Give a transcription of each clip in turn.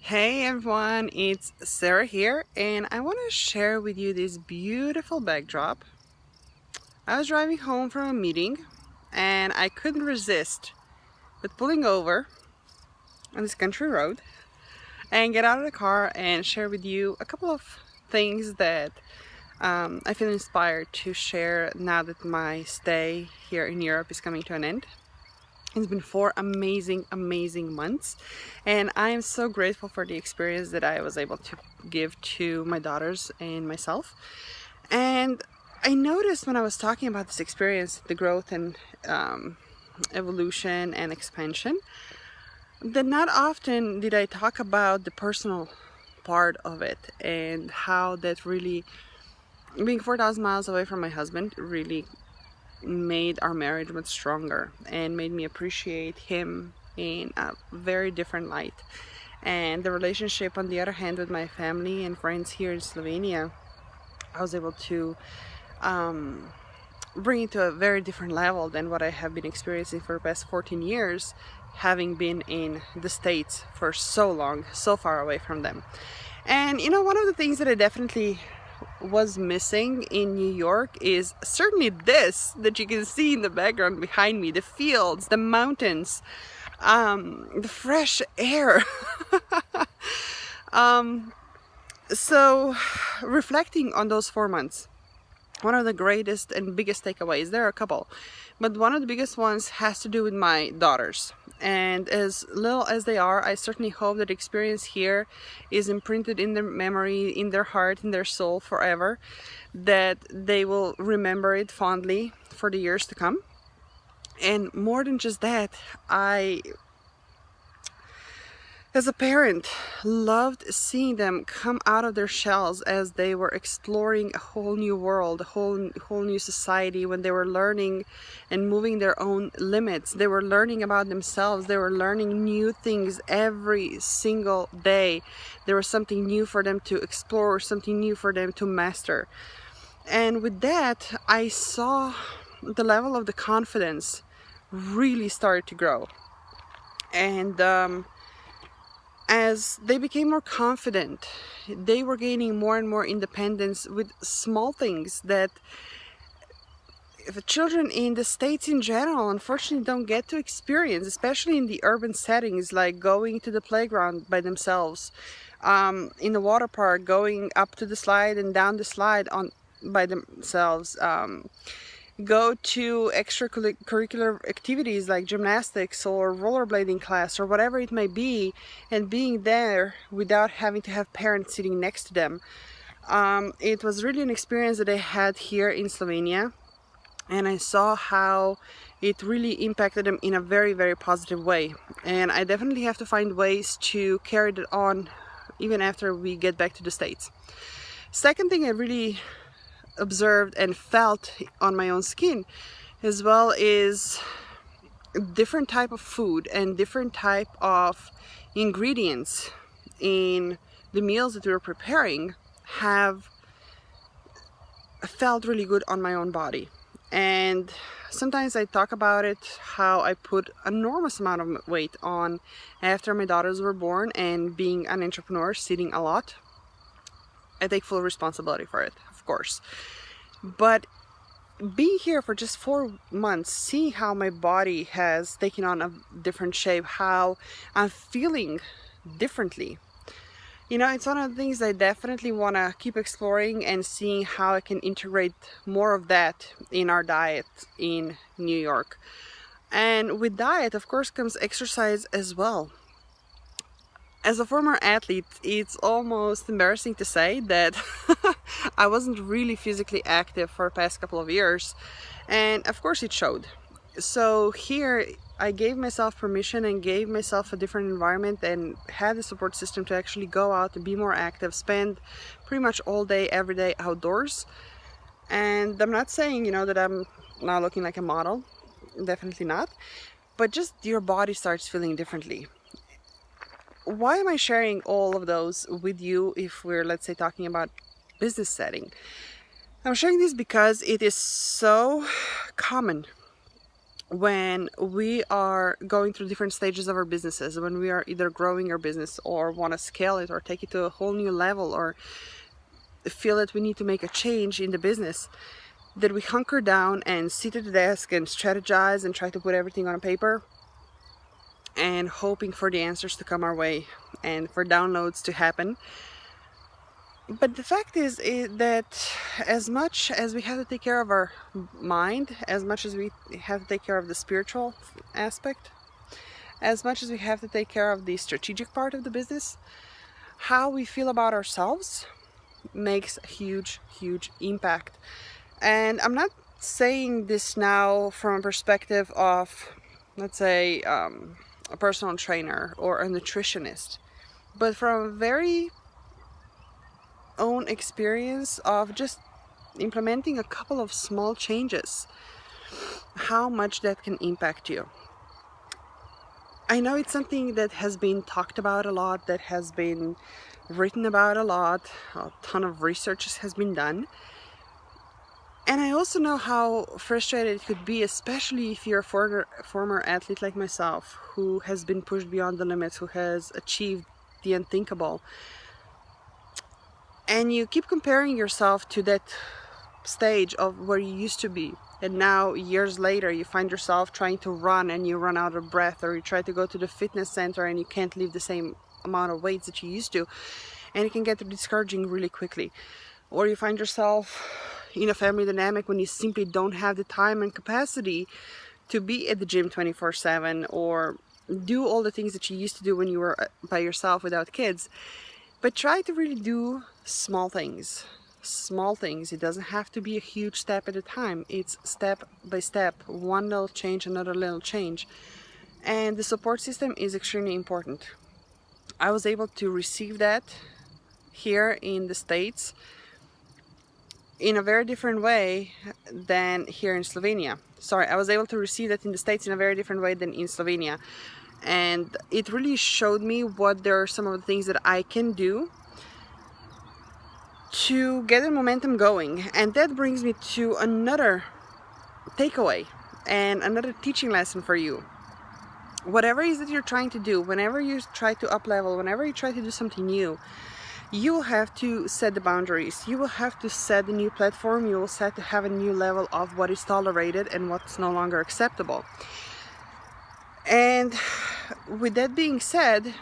Hey everyone, it's Sarah here, and I want to share with you this beautiful backdrop. I was driving home from a meeting and I couldn't resist but pulling over on this country road and get out of the car and share with you a couple of things that I feel inspired to share now that my stay here in Europe is coming to an end. It's been 4 amazing months, and I am so grateful for the experience that I was able to give to my daughters and myself. And I noticed when I was talking about this experience, the growth and evolution and expansion, that not often did I talk about the personal part of it and how that really, being 4,000 miles away from my husband, really made our marriage much stronger and made me appreciate him in a very different light. And the relationship, on the other hand, with my family and friends here in Slovenia, I was able to bring it to a very different level than what I have been experiencing for the past 14 years, having been in the States for so long, so far away from them. And one of the things that I definitely was missing in New York is certainly this that you can see in the background behind me, the fields, the mountains, the fresh air. So reflecting on those 4 months, one of the greatest and biggest takeaways, there are a couple, but one of the biggest ones has to do with my daughters. And as little as they are, I certainly hope that the experience here is imprinted in their memory, in their heart, in their soul forever, that they will remember it fondly for the years to come. And more than just that, I, as a parent, loved seeing them come out of their shells as they were exploring a whole new world, a whole new society, when they were learning and moving their own limits. They were learning about themselves. They were learning new things every single day. There was something new for them to explore, something new for them to master. And with that, I saw the level of the confidence really started to grow. And as they became more confident, they were gaining more and more independence with small things that children in the States in general unfortunately don't get to experience, especially in the urban settings, like going to the playground by themselves, in the water park, going up to the slide and down the slide by themselves, go to extracurricular activities like gymnastics or rollerblading class or whatever it may be, and being there without having to have parents sitting next to them. It was really an experience that I had here in Slovenia, and I saw how it really impacted them in a very, very positive way. And I definitely have to find ways to carry that on even after we get back to the States. Second thing I really observed and felt on my own skin as well is different type of food and different type of ingredients in the meals that we were preparing have felt really good on my own body. And sometimes I talk about it, how I put an enormous amount of weight on after my daughters were born, and being an entrepreneur, sitting a lot, I take full responsibility for it, of course. But being here for just 4 months, seeing how my body has taken on a different shape, how I'm feeling differently, it's one of the things I definitely want to keep exploring and seeing how I can integrate more of that in our diet in New York. And with diet, of course, comes exercise as well. As a former athlete, it's almost embarrassing to say that I wasn't really physically active for the past couple of years, and of course it showed. So here I gave myself permission and gave myself a different environment and had the support system to actually go out and be more active, spend pretty much all day, every day outdoors. And I'm not saying, that I'm now looking like a model, definitely not, but just your body starts feeling differently. Why am I sharing all of those with you if we're, let's say, talking about business setting? I'm sharing this because it is so common when we are going through different stages of our businesses, when we are either growing our business or want to scale it or take it to a whole new level, or feel that we need to make a change in the business, that we hunker down and sit at the desk and strategize and try to put everything on a paper and hoping for the answers to come our way and for downloads to happen. But the fact is that as much as we have to take care of our mind, as much as we have to take care of the spiritual aspect, as much as we have to take care of the strategic part of the business, how we feel about ourselves makes a huge, huge impact. And I'm not saying this now from a perspective of, let's say, a personal trainer or a nutritionist, but from a very own experience of just implementing a couple of small changes, how much that can impact you. I know it's something that has been talked about a lot, that has been written about a lot, a ton of research has been done. And I also know how frustrated it could be, especially if you're a former athlete like myself, who has been pushed beyond the limits, who has achieved the unthinkable. And you keep comparing yourself to that stage of where you used to be. And now, years later, you find yourself trying to run and you run out of breath, or you try to go to the fitness center and you can't lift the same amount of weights that you used to. And it can get discouraging really quickly. Or you find yourself in a family dynamic when you simply don't have the time and capacity to be at the gym 24/7 or do all the things that you used to do when you were by yourself without kids. But try to really do small things. Small things. It doesn't have to be a huge step at a time. It's step by step, one little change, another little change. And the support system is extremely important. I was able to receive that here in the States in a very different way than here in Slovenia. Sorry, I was able to receive that in the States in a very different way than in Slovenia. And it really showed me what there are some of the things that I can do to get the momentum going. And that brings me to another takeaway and another teaching lesson for you. Whatever it is that you're trying to do, whenever you try to up level, whenever you try to do something new, you will have to set the boundaries. You will have to set a new platform. You will set to have a new level of what is tolerated and what's no longer acceptable. And with that being said,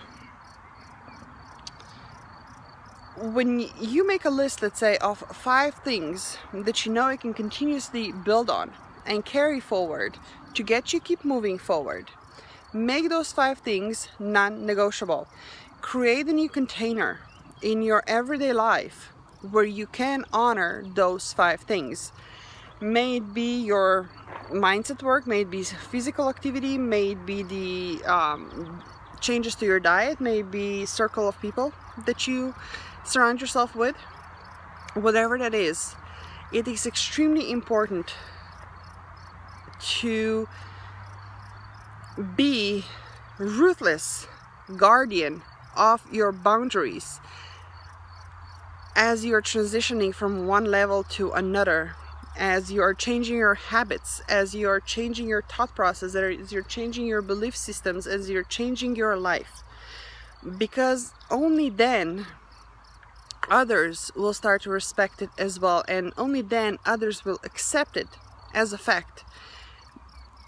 when you make a list, let's say, of 5 things that you know you can continuously build on and carry forward to get you keep moving forward, make those 5 things non-negotiable. Create a new container in your everyday life where you can honor those 5 things. May it be your mindset work, may it be physical activity, may it be the changes to your diet, may it be circle of people that you surround yourself with. Whatever that is, it is extremely important to be ruthless guardian of your boundaries as you're transitioning from one level to another, as you are changing your habits, as you are changing your thought process, as you're changing your belief systems, as you're changing your life. Because only then others will start to respect it as well, and only then others will accept it as a fact.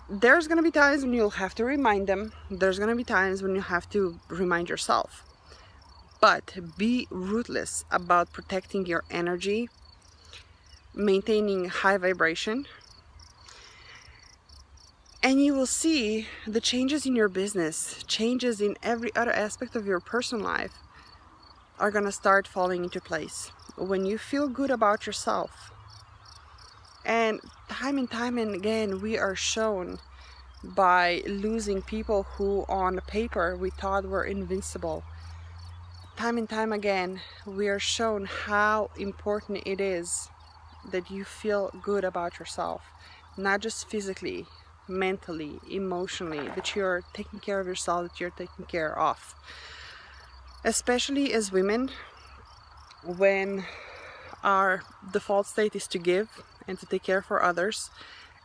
There's going to be times when you'll have to remind them. There's going to be times when you have to remind yourself. But be ruthless about protecting your energy, maintaining high vibration, and you will see the changes in your business, changes in every other aspect of your personal life are going to start falling into place when you feel good about yourself. And time and again, we are shown by losing people who on paper we thought were invincible. Time and time again, we are shown how important it is that you feel good about yourself, not just physically, mentally, emotionally, that you're taking care of yourself, that you're taking care of. Especially as women, when our default state is to give and to take care for others,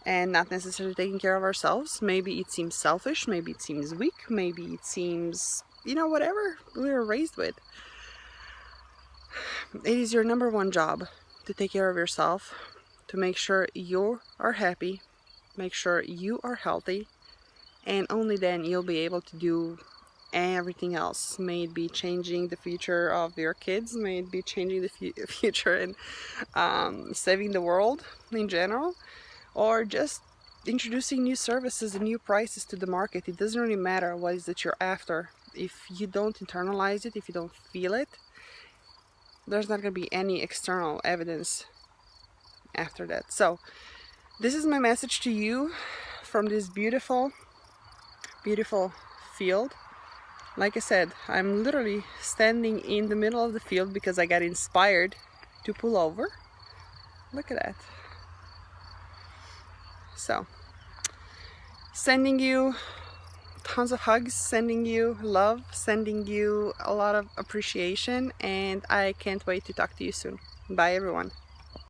and not necessarily taking care of ourselves. Maybe it seems selfish, maybe it seems weak, maybe it seems, whatever we were raised with. It is your number one job to take care of yourself, to make sure you are happy, make sure you are healthy, and only then you'll be able to do everything else. May it be changing the future of your kids, may it be changing the future and saving the world in general, or just introducing new services and new prices to the market. It doesn't really matter what is that you're after. If you don't internalize it, if you don't feel it, there's not going to be any external evidence after that. So this is my message to you from this beautiful field. Like I said, I'm literally standing in the middle of the field because I got inspired to pull over. Look at that. So, sending you tons of hugs, sending you love, sending you a lot of appreciation, and I can't wait to talk to you soon. Bye everyone.